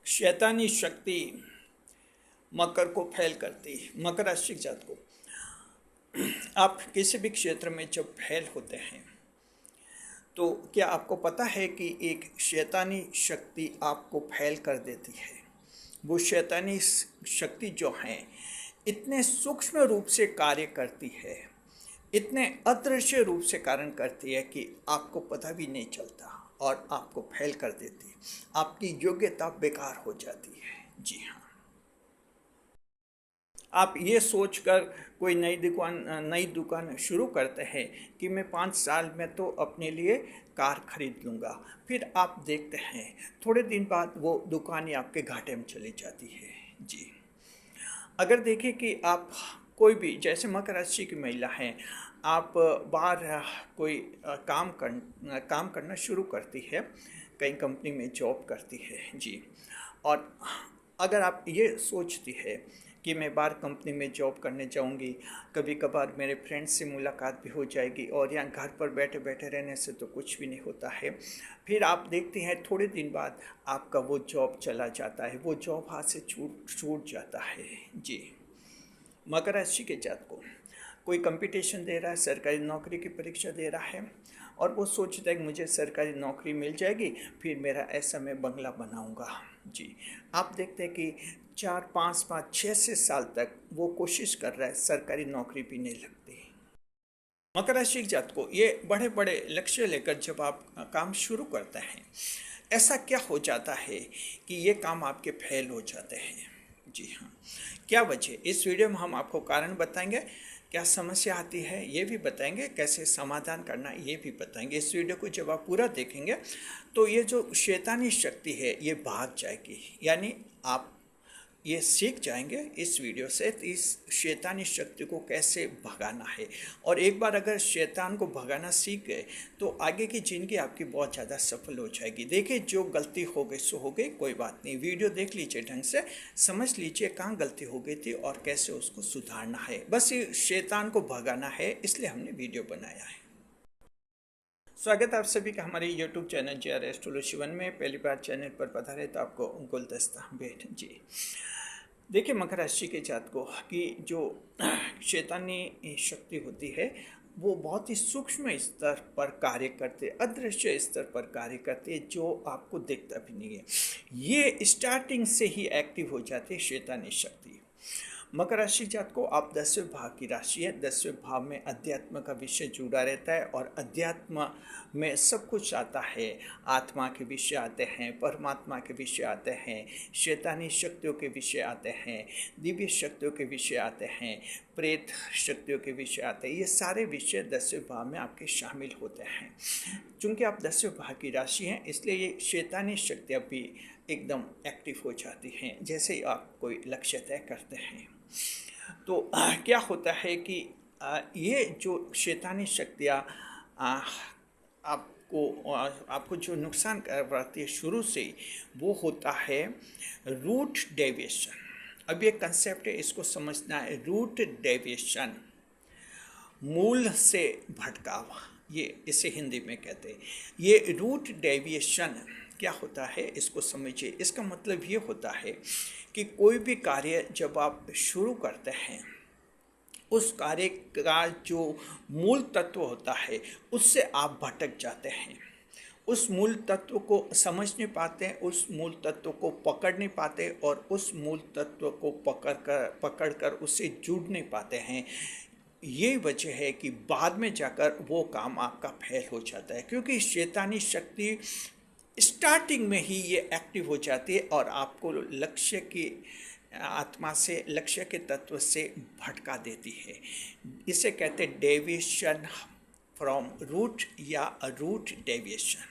शैतानी शक्ति मकर को फैल करती है। मकर राशि के जात को आप किसी भी क्षेत्र में जब फैल होते हैं तो क्या आपको पता है कि एक शैतानी शक्ति आपको फैल कर देती है। वो शैतानी शक्ति जो है इतने सूक्ष्म रूप से कार्य करती है, इतने अदृश्य रूप से कार्य करती है कि आपको पता भी नहीं चलता और आपको फैल कर देती है। आपकी योग्यता बेकार हो जाती है। जी हाँ, आप ये सोचकर कोई नई दुकान शुरू करते हैं कि मैं 5 साल में तो अपने लिए कार खरीद लूँगा। फिर आप देखते हैं थोड़े दिन बाद वो दुकान ही आपके घाटे में चली जाती है। जी, अगर देखें कि आप कोई भी, जैसे मकर राशि की महिला हैं, आप बाहर कोई काम करना शुरू करती है, कई कंपनी में जॉब करती है। जी, और अगर आप ये सोचती है कि मैं बाहर कंपनी में जॉब करने जाऊंगी, कभी कभार मेरे फ्रेंड्स से मुलाकात भी हो जाएगी और यहाँ घर पर बैठे बैठे रहने से तो कुछ भी नहीं होता है। फिर आप देखते हैं थोड़े दिन बाद आपका वो जॉब चला जाता है, वो जॉब हाथ से छूट जाता है। जी, मकर राशि के जात को कोई कंपटीशन दे रहा है, सरकारी नौकरी की परीक्षा दे रहा है और वो सोचता है कि मुझे सरकारी नौकरी मिल जाएगी, फिर मेरा ऐसा मैं बंगला बनाऊंगा। जी, आप देखते हैं कि 4 5 5 6 से साल तक वो कोशिश कर रहा है, सरकारी नौकरी भी नहीं लगती। मकर राशि के जात को ये बड़े बड़े लक्ष्य लेकर जब आप काम शुरू करते हैं, ऐसा क्या हो जाता है कि ये काम आपके फेल हो जाते हैं। जी हाँ, क्या वजह, इस वीडियो में हम आपको कारण बताएंगे, क्या समस्या आती है ये भी बताएंगे, कैसे समाधान करना ये भी बताएंगे। इस वीडियो को जब आप पूरा देखेंगे तो ये जो शैतानी शक्ति है ये भाग जाएगी, यानी आप ये सीख जाएंगे इस वीडियो से इस शैतानी शक्ति को कैसे भगाना है। और एक बार अगर शैतान को भगाना सीख गए तो आगे की ज़िंदगी आपकी बहुत ज़्यादा सफल हो जाएगी। देखिए, जो गलती हो गई सो हो गई, कोई बात नहीं, वीडियो देख लीजिए, ढंग से समझ लीजिए कहाँ गलती हो गई थी और कैसे उसको सुधारना है। बस ये शैतान को भगाना है, इसलिए हमने वीडियो बनाया है। स्वागत है आप सभी का हमारे YouTube चैनल JR एस्ट्रोलॉजी 1 में। पहली बार चैनल पर पधारे तो आपको गुलदस्ता भेंट। जी, देखिए, मकर राशि के जातकों की जो शैतानी शक्ति होती है वो बहुत ही सूक्ष्म स्तर पर कार्य करते, अदृश्य स्तर पर कार्य करते हैं, जो आपको दिखता भी नहीं है। ये स्टार्टिंग से ही एक्टिव हो जाती है शैतानी शक्ति। मकर राशि जात को आप 10वें भाव की राशि है। 10वें भाव में अध्यात्म का विषय जुड़ा रहता है और अध्यात्म में सब कुछ आता है। आत्मा के विषय आते हैं, परमात्मा के विषय आते हैं, शैतानी शक्तियों के विषय आते हैं, दिव्य शक्तियों के विषय आते हैं, प्रेत शक्तियों के विषय आते हैं। ये सारे विषय 10वें भाव में आपके शामिल होते हैं। चूँकि आप 10वें भाव की राशि हैं, इसलिए ये शैतानी शक्तियाँ भी एकदम एक्टिव हो जाती हैं जैसे ही आप कोई लक्ष्य तय करते हैं। तो क्या होता है कि ये जो शैतानी शक्तियाँ आपको जो नुकसान करवाती है शुरू से, वो होता है रूट डेविएशन। अब ये कंसेप्ट है, इसको समझना है। रूट डेविएशन, मूल से भटकाव, ये इसे हिंदी में कहते हैं। ये रूट डेविएशन क्या होता है इसको समझिए। इसका मतलब ये होता है कि कोई भी कार्य जब आप शुरू करते हैं, उस कार्य का जो मूल तत्व होता है उससे आप भटक जाते हैं। उस मूल तत्व को समझ नहीं पाते, उस मूल तत्व को पकड़ नहीं पाते और उस मूल तत्व को पकड़ कर उससे जुड़ नहीं पाते हैं। ये वजह है कि बाद में जाकर वो काम आपका फेल हो जाता है, क्योंकि शैतानी शक्ति स्टार्टिंग में ही ये एक्टिव हो जाती है और आपको लक्ष्य की आत्मा से, लक्ष्य के तत्व से भटका देती है। इसे कहते हैं डेविएशन फ्रॉम रूट या रूट डेविएशन।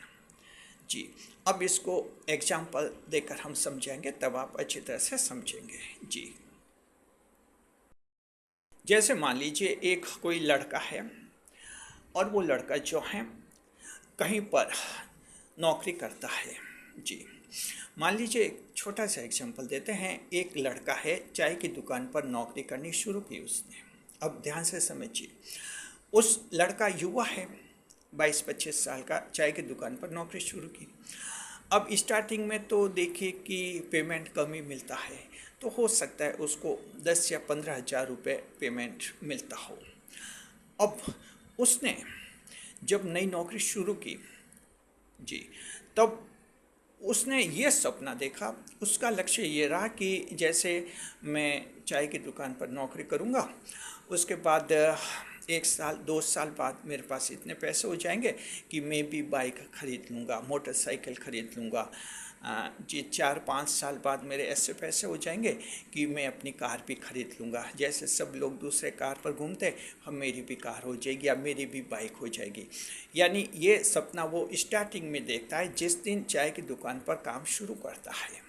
जी, अब इसको एग्जाम्पल देकर हम समझेंगे, तब आप अच्छी तरह से समझेंगे। जी, जैसे मान लीजिए एक कोई लड़का है और वो लड़का जो है कहीं पर नौकरी करता है। जी, मान लीजिए एक छोटा सा एग्जांपल देते हैं। एक लड़का है, चाय की दुकान पर नौकरी करनी शुरू की उसने। अब ध्यान से समझिए, उस लड़का युवा है, 22 25 साल का, चाय की दुकान पर नौकरी शुरू की। अब स्टार्टिंग में तो देखिए कि पेमेंट कम ही मिलता है, तो हो सकता है उसको 10 या 15 हज़ार रुपये पेमेंट मिलता हो। अब उसने जब नई नौकरी शुरू की जी, तब उसने ये सपना देखा, उसका लक्ष्य ये रहा कि जैसे मैं चाय की दुकान पर नौकरी करूँगा, उसके बाद 1 साल 2 साल बाद मेरे पास इतने पैसे हो जाएंगे कि मैं भी बाइक खरीद लूँगा, मोटरसाइकिल खरीद लूँगा। जी 4-5 साल बाद मेरे ऐसे पैसे हो जाएंगे कि मैं अपनी कार भी खरीद लूँगा। जैसे सब लोग दूसरे कार पर घूमते, हम मेरी भी कार हो जाएगी या मेरी भी बाइक हो जाएगी। यानी ये सपना वो स्टार्टिंग में देखता है जिस दिन चाय की दुकान पर काम शुरू करता है।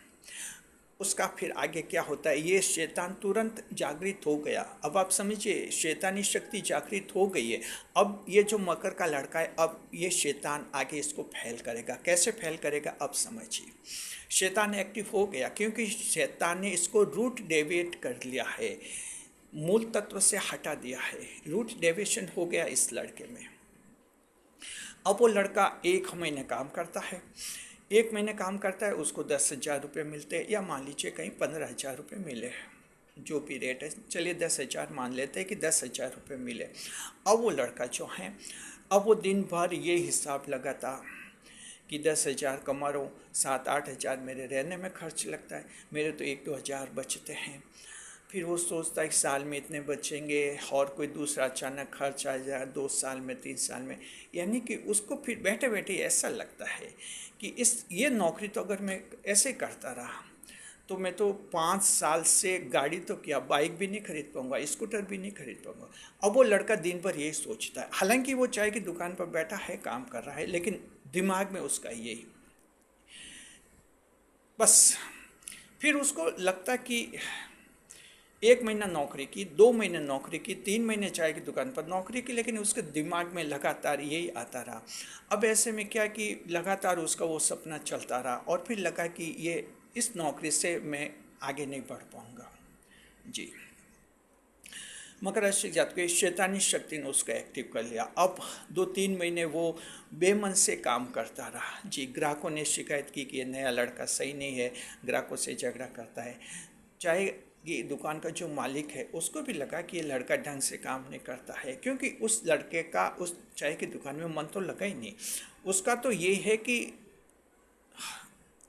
उसका फिर आगे क्या होता है, ये शैतान तुरंत जागृत हो गया। अब आप समझिए, शैतानी शक्ति जागृत हो गई है। अब ये जो मकर का लड़का है, अब ये शैतान आगे इसको फैल करेगा। कैसे फैल करेगा अब समझिए। शैतान एक्टिव हो गया क्योंकि शैतान ने इसको रूट डेविएट कर लिया है, मूल तत्व से हटा दिया है। रूट डेविएशन हो गया इस लड़के में। अब वो लड़का 1 महीने काम करता है, 1 महीने काम करता है, उसको 10 हज़ार रुपये मिलते हैं, या मान लीजिए कहीं 15 हज़ार रुपये मिले, जो भी रेट है, चलिए 10 हज़ार मान लेते हैं कि 10 हज़ार रुपये मिले। अब वो लड़का जो है, अब वो दिन भर ये हिसाब लगाता कि 10 हज़ार कमा रहा हूँ, 7-8 हज़ार मेरे रहने में खर्च लगता है, मेरे तो 1-2 हज़ार बचते हैं। फिर वो सोचता है कि साल में इतने बचेंगे और कोई दूसरा अचानक खर्च आ जाए 2 साल में 3 साल में। यानी कि उसको फिर बैठे बैठे ऐसा लगता है कि ये नौकरी तो अगर मैं ऐसे करता रहा तो मैं तो 5 साल से गाड़ी तो क्या, बाइक भी नहीं खरीद पाऊंगा, स्कूटर भी नहीं खरीद पाऊंगा। अब वो लड़का दिन भर यही सोचता है, हालांकि वो चाय की दुकान पर बैठा है, काम कर रहा है, लेकिन दिमाग में उसका यही बस। फिर उसको लगता कि 1 महीना नौकरी की, 2 महीने नौकरी की, 3 महीने चाय की दुकान पर नौकरी की, लेकिन उसके दिमाग में लगातार यही आता रहा। अब ऐसे में क्या कि लगातार उसका वो सपना चलता रहा और फिर लगा कि ये इस नौकरी से मैं आगे नहीं बढ़ पाऊँगा। जी, मकर राशि के जातकों, शैतानी शक्ति ने उसको एक्टिव कर लिया। अब 2-3 महीने वो बेमन से काम करता रहा। जी, ग्राहकों ने शिकायत की कि ये नया लड़का सही नहीं है, ग्राहकों से झगड़ा करता है। चाहे ये दुकान का जो मालिक है उसको भी लगा कि ये लड़का ढंग से काम नहीं करता है, क्योंकि उस लड़के का उस चाय की दुकान में मन तो लगा ही नहीं। उसका तो ये है कि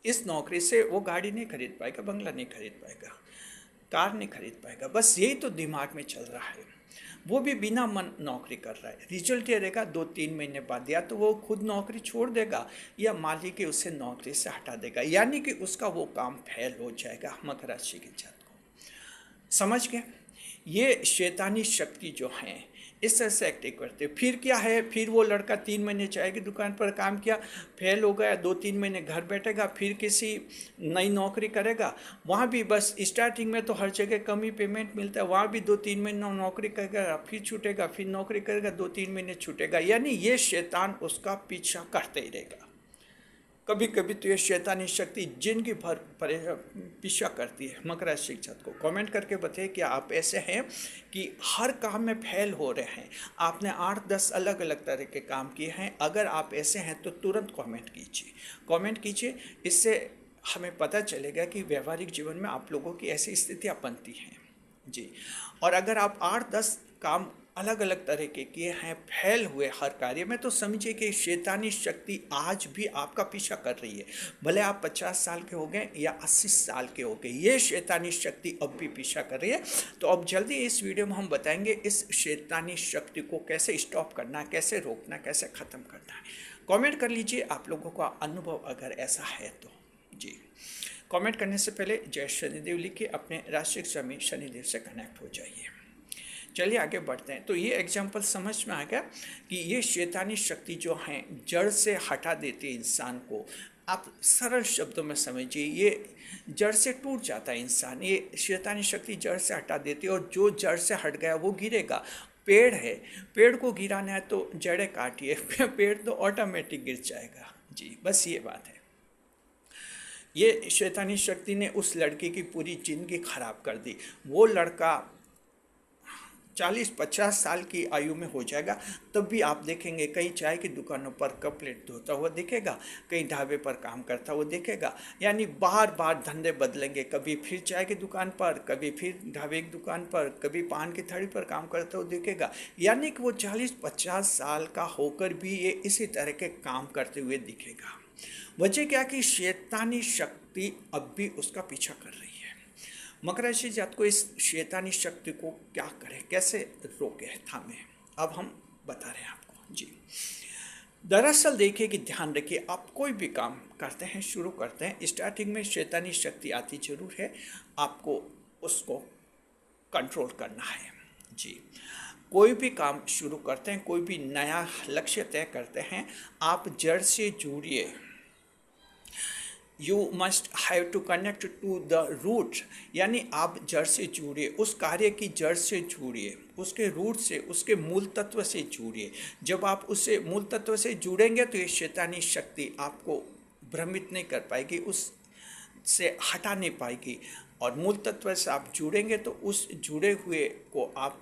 इस नौकरी से वो गाड़ी नहीं खरीद पाएगा, बंगला नहीं खरीद पाएगा, कार नहीं खरीद पाएगा, बस यही तो दिमाग में चल रहा है। वो भी बिना मन नौकरी कर रहा है। रिजल्ट ये रहेगा 2-3 महीने बाद, या तो वो खुद नौकरी छोड़ देगा या मालिक ही उसे नौकरी से हटा देगा, यानी कि उसका वो काम फेल हो जाएगा। मकर राशि के जातक समझ गए, ये शैतानी शक्ति जो है इस तरह से एक्टिव करते। फिर क्या है, फिर वो लड़का 3 महीने चाय की दुकान पर काम किया, फेल हो गया, 2-3 महीने घर बैठेगा, फिर किसी नई नौकरी करेगा, वहाँ भी बस स्टार्टिंग में तो हर जगह कम ही पेमेंट मिलता है, वहाँ भी 2-3 महीने नौकरी करेगा, फिर छूटेगा, फिर नौकरी करेगा, 2-3 महीने छूटेगा। यानी ये शैतान उसका पीछा करते ही रहेगा। कभी कभी तो ये शैतानी शक्ति जिनकी भर पीछा करती है। मकर राशि को कमेंट करके बताइए कि आप ऐसे हैं कि हर काम में फेल हो रहे हैं, आपने 8-10 अलग अलग तरह के काम किए हैं। अगर आप ऐसे हैं तो तुरंत कमेंट कीजिए, इससे हमें पता चलेगा कि व्यवहारिक जीवन में आप लोगों की ऐसी स्थितियाँ बनती हैं। जी, और अगर आप 8-10 काम अलग अलग तरह के किए हैं, फेल हुए हर कार्य में, तो समझिए कि शैतानी शक्ति आज भी आपका पीछा कर रही है। भले आप 50 साल के हो गए या 80 साल के हो गए, ये शैतानी शक्ति अब भी पीछा कर रही है। तो अब जल्दी इस वीडियो में हम बताएंगे इस शैतानी शक्ति को कैसे स्टॉप करना है, कैसे रोकना, कैसे ख़त्म करना है। कमेंट कर लीजिए आप लोगों का अनुभव अगर ऐसा है तो। जी, कमेंट करने से पहले जय शनिदेव लिखिए, अपने राशि स्वामी शनिदेव से कनेक्ट हो जाइए। चलिए आगे बढ़ते हैं। तो ये एग्जाम्पल समझ में आ गया कि ये शैतानी शक्ति जो है जड़ से हटा देती है इंसान को। आप सरल शब्दों में समझिए, ये जड़ से टूट जाता है इंसान, ये शैतानी शक्ति जड़ से हटा देती है, और जो जड़ से हट गया वो गिरेगा। पेड़ है, पेड़ को गिराना है तो जड़ें काटिए, पेड़ तो ऑटोमेटिक गिर जाएगा। जी, बस ये बात है। ये शैतानी शक्ति ने उस लड़के की पूरी जिंदगी खराब कर दी। वो लड़का 40-50 साल की आयु में हो जाएगा, तब भी आप देखेंगे कहीं चाय की दुकानों पर कप प्लेट धोता हुआ दिखेगा, कहीं ढाबे पर काम करता हुआ दिखेगा। यानी बार बार धंधे बदलेंगे, कभी फिर चाय की दुकान पर, कभी फिर ढाबे की दुकान पर, कभी पान की थड़ी पर काम करता हुआ दिखेगा। यानी कि वो 40-50 साल का होकर भी ये इसी तरह के काम करते हुए दिखेगा। वजह क्या कि शैतानी शक्ति अब भी उसका पीछा कर रही है। मकर राशि जात को इस शैतानी शक्ति को क्या करे, कैसे रोके, थामे, अब हम बता रहे हैं आपको जी। दरअसल देखिए कि ध्यान रखिए, आप कोई भी काम करते हैं, शुरू करते हैं, स्टार्टिंग में शैतानी शक्ति आती जरूर है, आपको उसको कंट्रोल करना है जी। कोई भी काम शुरू करते हैं, कोई भी नया लक्ष्य तय करते हैं, आप जड़ से जुड़िए। You must have to connect to the root, यानी आप जड़ से जुड़िए, उस कार्य की जड़ से जुड़िए, उसके रूट से, उसके मूल तत्व से जुड़िए। जब आप उससे मूल तत्व से जुड़ेंगे तो ये शैतानी शक्ति आपको भ्रमित नहीं कर पाएगी, उससे हटा नहीं पाएगी। और मूल तत्व से आप जुड़ेंगे तो उस जुड़े हुए को आप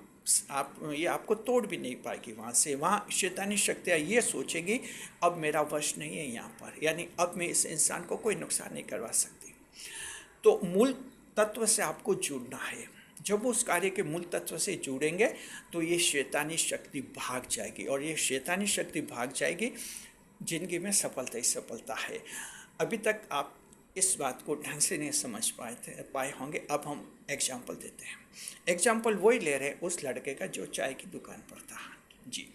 ये आपको तोड़ भी नहीं पाएगी। वहाँ शैतानी शक्तियाँ ये सोचेगी अब मेरा वश नहीं है यहाँ पर, यानी अब मैं इस इंसान को कोई नुकसान नहीं करवा सकती। तो मूल तत्व से आपको जुड़ना है। जब उस कार्य के मूल तत्व से जुड़ेंगे तो ये शैतानी शक्ति भाग जाएगी, और ये शैतानी शक्ति भाग जाएगी, जिंदगी में सफलता ही सफलता है। अभी तक आप इस बात को ढंग से नहीं समझ पाए होंगे। अब हम एग्जाम्पल देते हैं। एग्जाम्पल वही ले रहे हैं उस लड़के का जो चाय की दुकान पर था जी।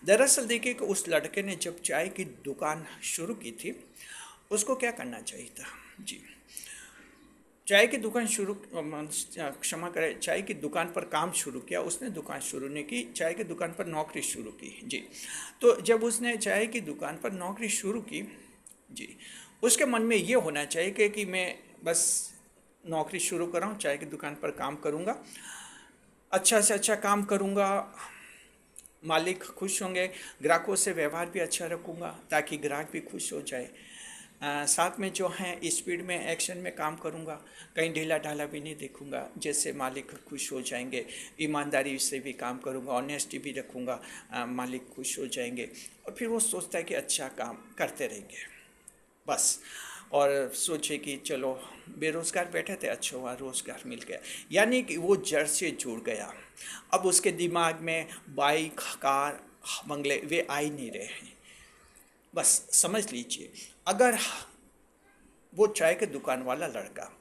दरअसल देखिए कि उस लड़के ने जब चाय की दुकान शुरू की थी, उसको क्या करना चाहिए था जी। चाय की दुकान क्षमा करें, चाय की दुकान पर काम शुरू किया उसने, दुकान शुरू नहीं की, चाय की दुकान पर नौकरी शुरू की जी। तो जब उसने चाय की दुकान पर नौकरी शुरू की जी, उसके मन में ये होना चाहिए कि मैं बस नौकरी शुरू कर रहा हूँ, चाय की दुकान पर काम करूँगा, अच्छा से अच्छा काम करूँगा, मालिक खुश होंगे, ग्राहकों से व्यवहार भी अच्छा रखूँगा ताकि ग्राहक भी खुश हो जाए। साथ में जो है स्पीड में, एक्शन में काम करूँगा, कहीं ढीला ढाला भी नहीं देखूँगा, जैसे मालिक खुश हो जाएंगे। ईमानदारी से भी काम करूँगा, ऑनेस्टी भी रखूँगा, मालिक खुश हो जाएंगे। और फिर वो सोचता है कि अच्छा काम करते रहेंगे बस, और सोचे कि चलो बेरोज़गार बैठे थे, अच्छा हुआ रोज़गार मिल गया। यानी कि वो जड़ से जुड़ गया। अब उसके दिमाग में बाइक, कार, बंगले वे आ ही नहीं रहे हैं। बस समझ लीजिए, अगर वो चाय के दुकान वाला लड़का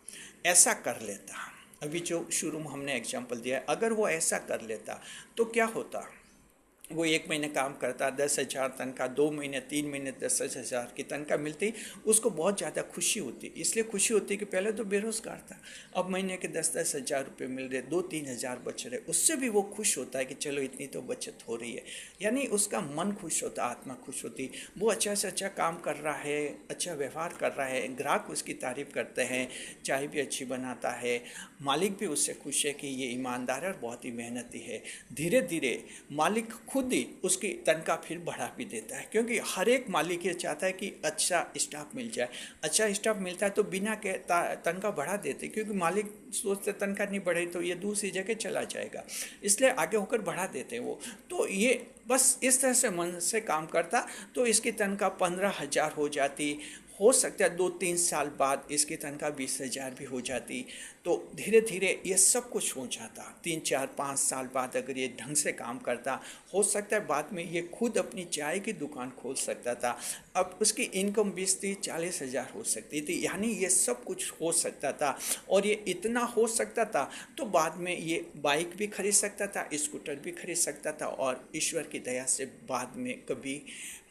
ऐसा कर लेता, अभी जो शुरू में हमने एग्जाम्पल दिया है, अगर वो ऐसा कर लेता तो क्या होता। वो 1 महीने काम करता, 10,000 तनख्वाह, 2 महीने 3 महीने 10,000 की तनख्वाह मिलती, उसको बहुत ज़्यादा खुशी होती। इसलिए खुशी होती कि पहले तो बेरोज़गार था, अब महीने के 10-10 हज़ार रुपये मिल रहे, 2-3 हज़ार बच रहे, उससे भी वो खुश होता है कि चलो इतनी तो बचत हो रही है। यानी उसका मन खुश होता, आत्मा खुश होती। वो अच्छा से अच्छा काम कर रहा है, अच्छा व्यवहार कर रहा है, ग्राहक उसकी तारीफ़ करते हैं, चाय भी अच्छी बनाता है, मालिक भी उससे खुश है कि ये ईमानदार है और बहुत ही मेहनती है। धीरे धीरे मालिक खुद ही उसकी तनख्वाह फिर बढ़ा भी देता है, क्योंकि हर एक मालिक ये चाहता है कि अच्छा स्टाफ मिल जाए। अच्छा स्टाफ मिलता है तो बिना के तनख्वाह बढ़ा देते, क्योंकि मालिक सोचते तनख्वाह नहीं बढ़े तो ये दूसरी जगह चला जाएगा, इसलिए आगे होकर बढ़ा देते हैं वो। तो ये बस इस तरह से मन से काम करता तो इसकी तनख्वाह 15,000 हो जाती, हो सकता है 2-3 साल बाद इसकी तनख्वाह 20,000 भी हो जाती। तो धीरे धीरे ये सब कुछ हो जाता। 3-4-5 साल बाद अगर ये ढंग से काम करता, हो सकता है बाद में ये खुद अपनी चाय की दुकान खोल सकता था। अब उसकी इनकम 20-30-40,000 हो सकती थी, यानी ये सब कुछ हो सकता था। और ये इतना हो सकता था तो बाद में ये बाइक भी खरीद सकता था, स्कूटर भी खरीद सकता था, और ईश्वर की दया से बाद में कभी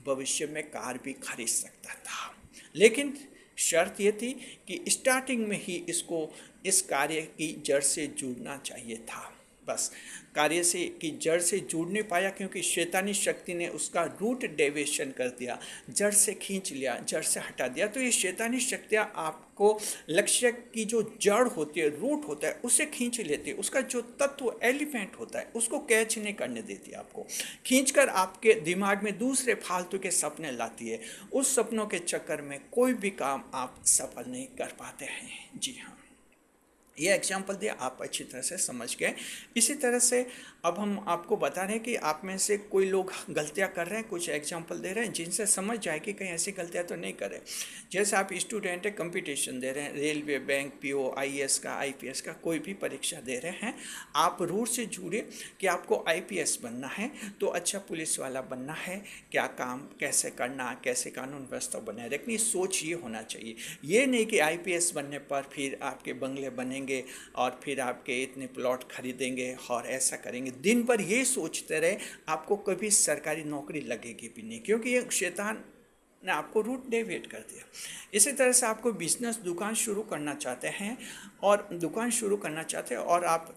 भविष्य में कार भी खरीद सकता था। लेकिन शर्त ये थी कि स्टार्टिंग में ही इसको इस कार्य की जड़ से जुड़ना चाहिए था। बस कार्य से की जड़ से जुड़ नहीं पाया, क्योंकि शैतानी शक्ति ने उसका रूट डेविएशन कर दिया, जड़ से खींच लिया, जड़ से हटा दिया। तो ये शैतानी शक्तियाँ आपको लक्ष्य की जो जड़ होती है, रूट होता है, उसे खींच लेती है। उसका जो तत्व एलिमेंट होता है उसको कैच नहीं करने देती, आपको खींचकर आपके दिमाग में दूसरे फालतू के सपने लाती है। उस सपनों के चक्कर में कोई भी काम आप सफल नहीं कर पाते हैं। जी हाँ। ये एग्जाम्पल दिया, आप अच्छी तरह से समझ गए। इसी तरह से अब हम आपको बता रहे हैं कि आप में से कोई लोग गलतियां कर रहे हैं, कुछ एग्जाम्पल दे रहे हैं जिनसे समझ जाए कि कहीं ऐसी गलतियां तो नहीं करें। जैसे आप स्टूडेंट है, कंपटीशन दे रहे हैं, रेलवे, बैंक, पीओ, आईएएस का, आईपीएस का, कोई भी परीक्षा दे रहे हैं, आप रूट से जुड़े कि आपको आईपीएस बनना है तो अच्छा पुलिस वाला बनना है, क्या काम कैसे करना, कैसे कानून व्यवस्था बनाए रखनी, सोच ये होना चाहिए। ये नहीं कि आईपीएस बनने पर फिर आपके बंगले बनेंगे और फिर आपके इतने प्लॉट खरीदेंगे और ऐसा करेंगे। दिन भर ये सोचते रहे, आपको कभी सरकारी नौकरी लगेगी भी नहीं, क्योंकि ये शैतान ने आपको रूट डेविएट कर दिया। इसी तरह से आपको बिजनेस, दुकान शुरू करना चाहते हैं और आप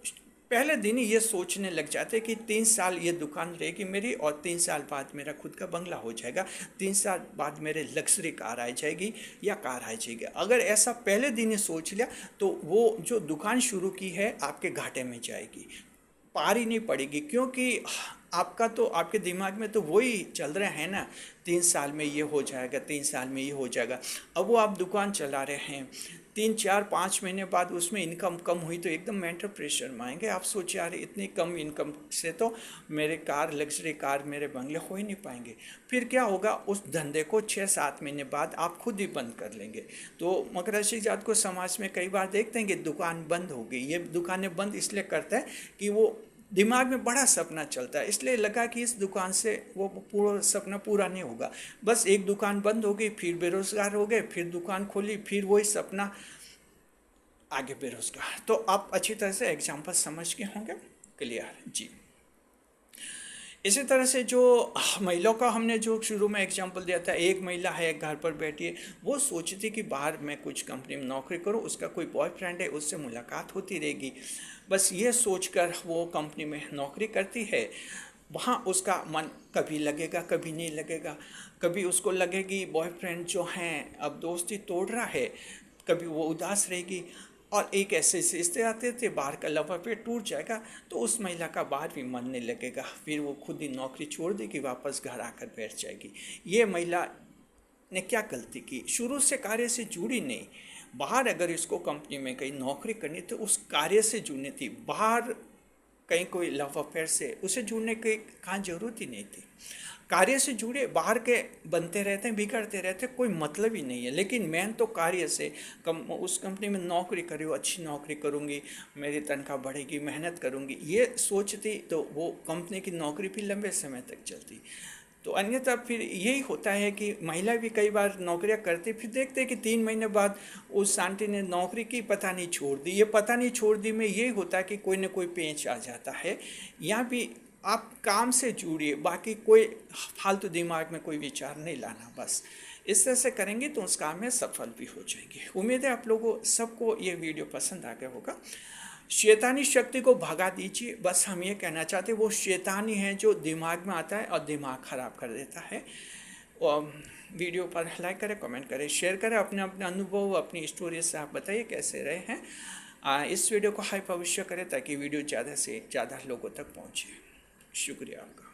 पहले दिन ही ये सोचने लग जाते हैं कि 3 साल ये दुकान रहेगी मेरी और 3 साल बाद मेरा खुद का बंगला हो जाएगा, 3 साल बाद मेरे लग्जरी कार आ जाएगी या कार आ जाएगी। अगर ऐसा पहले दिन ही सोच लिया तो वो जो दुकान शुरू की है आपके घाटे में जाएगी, पार ही नहीं पड़ेगी, क्योंकि आपका तो आपके दिमाग में तो वही चल रहे हैं ना, 3 साल में ये हो जाएगा, 3 साल में ये हो जाएगा। अब वो आप दुकान चला रहे हैं, 3 4 5 महीने बाद उसमें इनकम कम हुई तो एकदम मेंटल प्रेशर में आएंगे। आप सोचिए यार इतनी कम इनकम से तो मेरे कार, लग्जरी कार, मेरे बंगले हो ही नहीं पाएंगे। फिर क्या होगा, उस धंधे को 6 7 महीने बाद आप खुद ही बंद कर लेंगे। तो मकर राशि जात को समाज में कई बार देखते हैं कि दुकान बंद हो गई। ये दुकानें बंद इसलिए करता है कि वो दिमाग में बड़ा सपना चलता है, इसलिए लगा कि इस दुकान से वो पूरा सपना पूरा नहीं होगा। बस एक दुकान बंद हो गई, फिर बेरोजगार हो गए, फिर दुकान खोली, फिर वही सपना, आगे बेरोजगार। तो आप अच्छी तरह से एग्जाम्पल समझ के होंगे, क्लियर जी। इसी तरह से जो महिलाओं का हमने जो शुरू में एग्जांपल दिया था, एक महिला है घर पर बैठी है, वो सोचती कि बाहर मैं कुछ कंपनी में नौकरी करूं, उसका कोई बॉयफ्रेंड है, उससे मुलाकात होती रहेगी, बस ये सोचकर वो कंपनी में नौकरी करती है। वहाँ उसका मन कभी लगेगा कभी नहीं लगेगा, कभी उसको लगेगी बॉयफ्रेंड जो हैं अब दोस्ती तोड़ रहा है, कभी वो उदास रहेगी। और एक ऐसे रिश्ते आते थे, बाहर का लव अफेयर टूट जाएगा तो उस महिला का बाहर भी मन नहीं लगेगा, फिर वो खुद ही नौकरी छोड़ देगी, वापस घर आकर बैठ जाएगी। ये महिला ने क्या गलती की, शुरू से कार्य से जुड़ी नहीं। बाहर अगर इसको कंपनी में कहीं नौकरी करनी तो उस कार्य से जुड़नी थी, बाहर कहीं कोई लव अफेयर से उसे जुड़ने की कहाँ जरूरत ही नहीं थी। कार्य से जुड़े, बाहर के बनते रहते हैं, बिगड़ते रहते हैं, कोई मतलब ही नहीं है। लेकिन मैं तो कार्य से उस कंपनी में नौकरी करी हूँ, अच्छी नौकरी करूँगी, मेरी तनख्वाह बढ़ेगी, मेहनत करूँगी, ये सोचती तो वो कंपनी की नौकरी भी लंबे समय तक चलती। तो अन्यथा फिर यही होता है कि महिला भी कई बार नौकरियां करती, फिर देखते हैं कि 3 महीने बाद उस आंटी ने नौकरी की, पता नहीं छोड़ दी। ये पता नहीं छोड़ दी में यही होता है कि कोई ना कोई पेंच आ जाता है। यहाँ भी आप काम से जुड़िए, बाकी कोई फालतू दिमाग में कोई विचार नहीं लाना, बस इस तरह से करेंगे तो उस काम में सफल भी हो जाएंगे। उम्मीद है आप लोगों सबको ये वीडियो पसंद आ गया होगा। शैतानी शक्ति को भगा दीजिए, बस हम ये कहना चाहते हैं, वो शैतानी है जो दिमाग में आता है और दिमाग ख़राब कर देता है। और वीडियो पर लाइक करें, कमेंट करें, शेयर करें, अपने अपने अनुभव, अपनी स्टोरी से आप बताइए कैसे रहे हैं। इस वीडियो को हाइप अवश्य करें ताकि वीडियो ज़्यादा से ज़्यादा लोगों तक पहुँचे। शुक्रिया आपका।